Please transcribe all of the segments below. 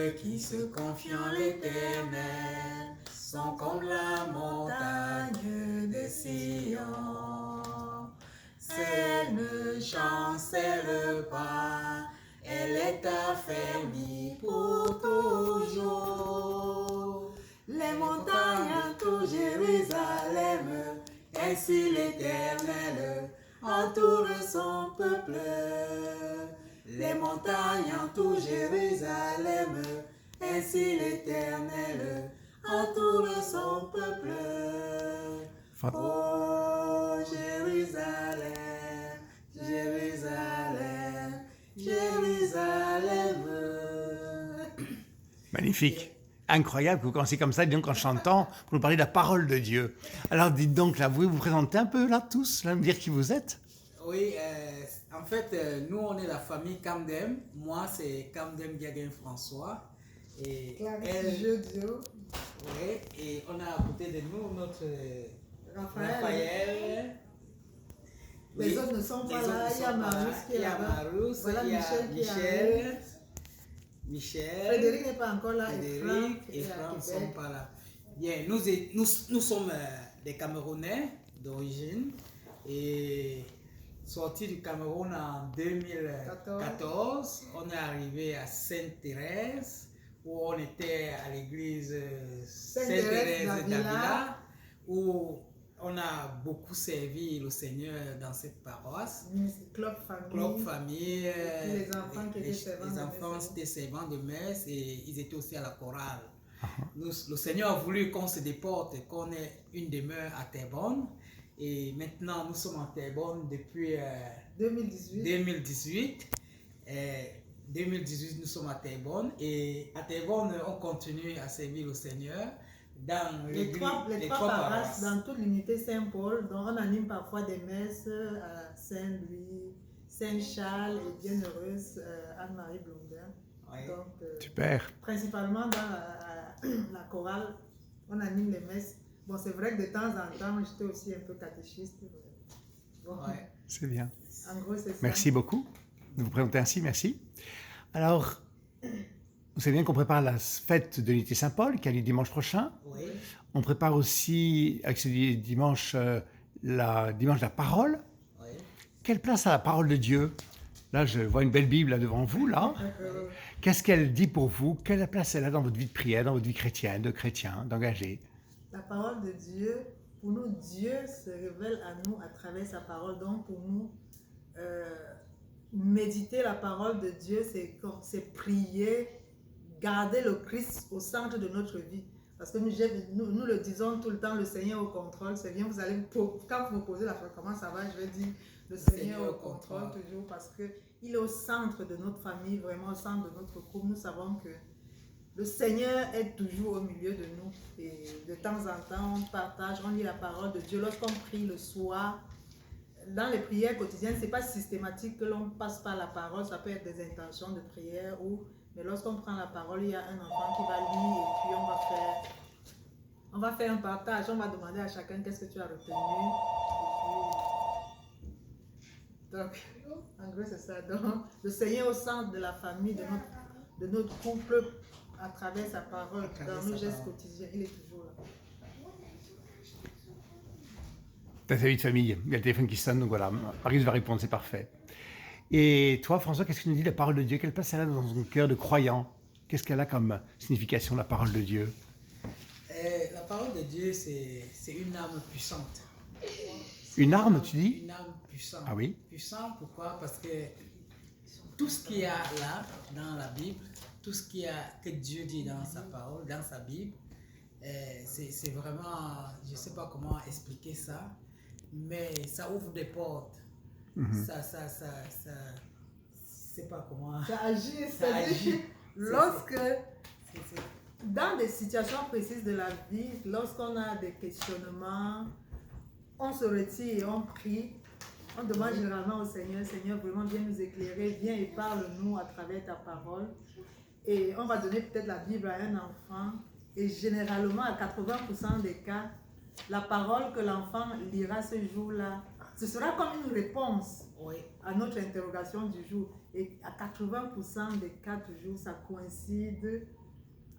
Ceux qui se confient en l'Éternel sont comme la montagne de Sion. Elle ne chancelle pas, elle est affermie pour toujours. Les montagnes entourent Jérusalem, ainsi l'Éternel entoure son peuple. Les montagnes entourent Jérusalem, ainsi l'Éternel entoure son peuple. Oh Jérusalem, Jérusalem, Jérusalem. Magnifique. Incroyable que vous commencez comme ça, donc en chantant, pour nous parler de la parole de Dieu. Alors dites donc, là, vous pouvez vous présenter un peu, là, tous, là, me dire qui vous êtes? Oui, en fait, nous, on est la famille Camdem. Moi, c'est Camdem Diagen François. Et elle, oui, et on a à côté de nous notre Raphaël. Les autres ne sont pas là. Il y a Marus qui est là. Voilà Michel. Frédéric n'est pas encore là. Frédéric et Franck ne sont pas là. Bien, nous sommes des Camerounais d'origine et sortis du Cameroun en 2014. On est arrivé à Sainte-Thérèse où on était à l'église Sainte-Thérèse d'Avila où on a beaucoup servi le Seigneur dans cette paroisse. Club famille. Les enfants étaient servants de messe et ils étaient aussi à la chorale. Le Seigneur a voulu qu'on se déporte, qu'on ait une demeure à Terrebonne. Et maintenant, nous sommes à Terrebonne depuis 2018. 2018, nous sommes à Terrebonne. Et à Terrebonne, on continue à servir le Seigneur. Dans les trois paroisses, dans toute l'unité Saint-Paul, dont on anime parfois des messes à Saint-Louis, Saint-Charles et Bienheureuse Anne-Marie Blondin. Oui. Donc, super. Principalement dans la chorale, on anime les messes. Bon, c'est vrai que de temps en temps, j'étais aussi un peu catéchiste. Bon, ouais. C'est bien. En gros, c'est ça. Merci beaucoup de vous présenter ainsi, merci. Alors, vous savez bien qu'on prépare la fête de l'unité Saint-Paul, qui a lieu dimanche prochain. Oui. On prépare aussi, avec ce dimanche, dimanche de la parole. Oui. Quelle place a la parole de Dieu? Là, je vois une belle Bible là devant vous, là. Qu'est-ce qu'elle dit pour vous? Quelle place elle a dans votre vie de prière, dans votre vie chrétienne, de chrétien, d'engagé? La parole de Dieu, pour nous, Dieu se révèle à nous à travers sa parole. Donc, pour nous, méditer la parole de Dieu, c'est prier, garder le Christ au centre de notre vie. Parce que nous le disons tout le temps, le Seigneur au contrôle. C'est bien, quand vous me posez la question, comment ça va, je vais dire le Seigneur au contrôle toujours, parce qu'il est au centre de notre famille, vraiment au centre de notre couple. Nous savons que le Seigneur est toujours au milieu de nous. Et de temps en temps, on partage, on lit la parole de Dieu. Lorsqu'on prie le soir, dans les prières quotidiennes, ce n'est pas systématique que l'on passe par la parole. Ça peut être des intentions de prière mais lorsqu'on prend la parole, il y a un enfant qui va lire et puis on va faire un partage. On va demander à chacun qu'est-ce que tu as retenu. Donc, en gros, c'est ça. Donc, le Seigneur au centre de la famille, de notre couple, à travers sa parole, dans nos gestes quotidiens, il est toujours là. T'as ta vie de famille, il y a le téléphone qui sonne, donc voilà, Marie va répondre, c'est parfait. Et toi, François, qu'est-ce que tu nous dis de la parole de Dieu? Quelle place elle a dans ton cœur de croyant? Qu'est-ce qu'elle a comme signification, la parole de Dieu? La parole de Dieu, c'est une arme puissante. Une arme, tu dis? Une arme puissante. Ah oui? Puissante, pourquoi? Parce que tout ce qu'il y a là, dans la Bible, tout ce que Dieu dit dans sa parole, dans sa Bible, c'est vraiment, je ne sais pas comment expliquer ça, mais ça ouvre des portes. C'est pas comment. Ça agit. Lorsque, dans des situations précises de la vie, lorsqu'on a des questionnements, on se retire et on prie. On demande généralement au Seigneur, Seigneur, vraiment viens nous éclairer, viens et parle-nous à travers ta parole. Et on va donner peut-être la Bible à un enfant. Et généralement, à 80% des cas, la parole que l'enfant lira ce jour-là ce sera comme une réponse Oui. à notre interrogation du jour. Et à 80% des 4 jours, ça coïncide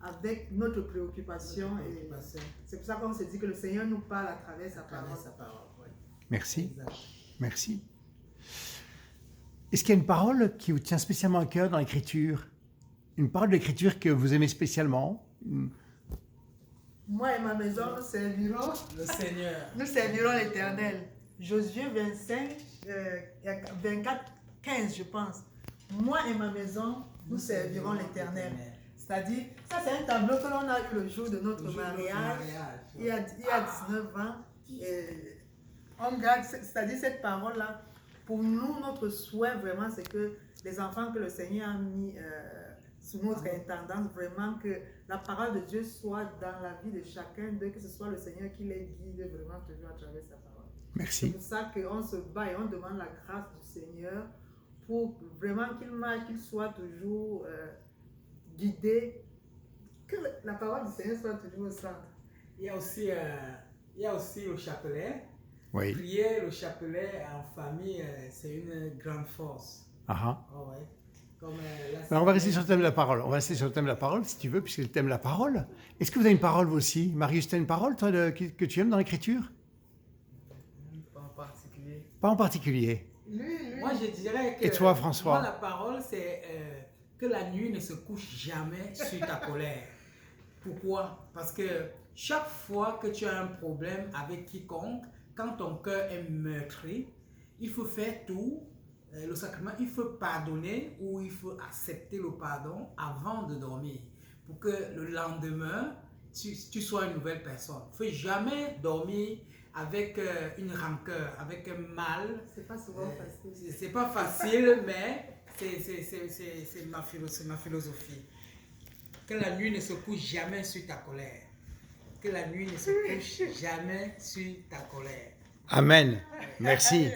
avec notre préoccupation. Et c'est pour ça qu'on se dit que le Seigneur nous parle à travers sa parole. Oui. Merci. Exact. Merci. Est-ce qu'il y a une parole qui vous tient spécialement à cœur dans l'Écriture? Une parole de l'Écriture que vous aimez spécialement? Moi et ma maison, nous servirons Le Seigneur. Nous servirons l'Éternel. Josué 25, 24, 15, je pense. Moi et ma maison, nous servirons l'Éternel. C'est-à-dire, ça c'est un tableau que l'on a eu le jour de notre mariage, il y a 19 ans. Et on garde, c'est-à-dire cette parole-là, pour nous, notre souhait vraiment, c'est que les enfants que le Seigneur a mis sous notre intendance, vraiment que la parole de Dieu soit dans la vie de chacun d'eux, que ce soit le Seigneur qui les guide vraiment toujours à travers sa parole. Merci. C'est pour ça qu'on se bat et on demande la grâce du Seigneur pour vraiment qu'il soit toujours guidé, que la parole du Seigneur soit toujours au centre. Il y a aussi le chapelet. Oui. Prier le chapelet en famille, c'est une grande force. Ah. Oh, ouais. Alors on va rester sur le thème de la parole. On va rester sur le thème de la parole, si tu veux, puisque c'est le thème de la parole. Est-ce que vous avez une parole, vous aussi? Marius, tu as une parole, toi, que tu aimes dans l'Écriture? Pas en particulier. Pas en particulier. Moi, je dirais que... Et toi, François? Moi, la parole, c'est que la nuit ne se couche jamais sur ta colère. Pourquoi? Parce que chaque fois que tu as un problème avec quiconque, quand ton cœur est meurtri, il faut faire tout. Le sacrement, il faut pardonner ou il faut accepter le pardon avant de dormir pour que le lendemain, tu sois une nouvelle personne. Il ne faut jamais dormir avec une rancœur, avec un mal. C'est pas souvent facile. C'est pas facile, mais c'est ma philosophie. Que la nuit ne se couche jamais sur ta colère. Que la nuit ne se couche jamais sur ta colère. Amen. Merci.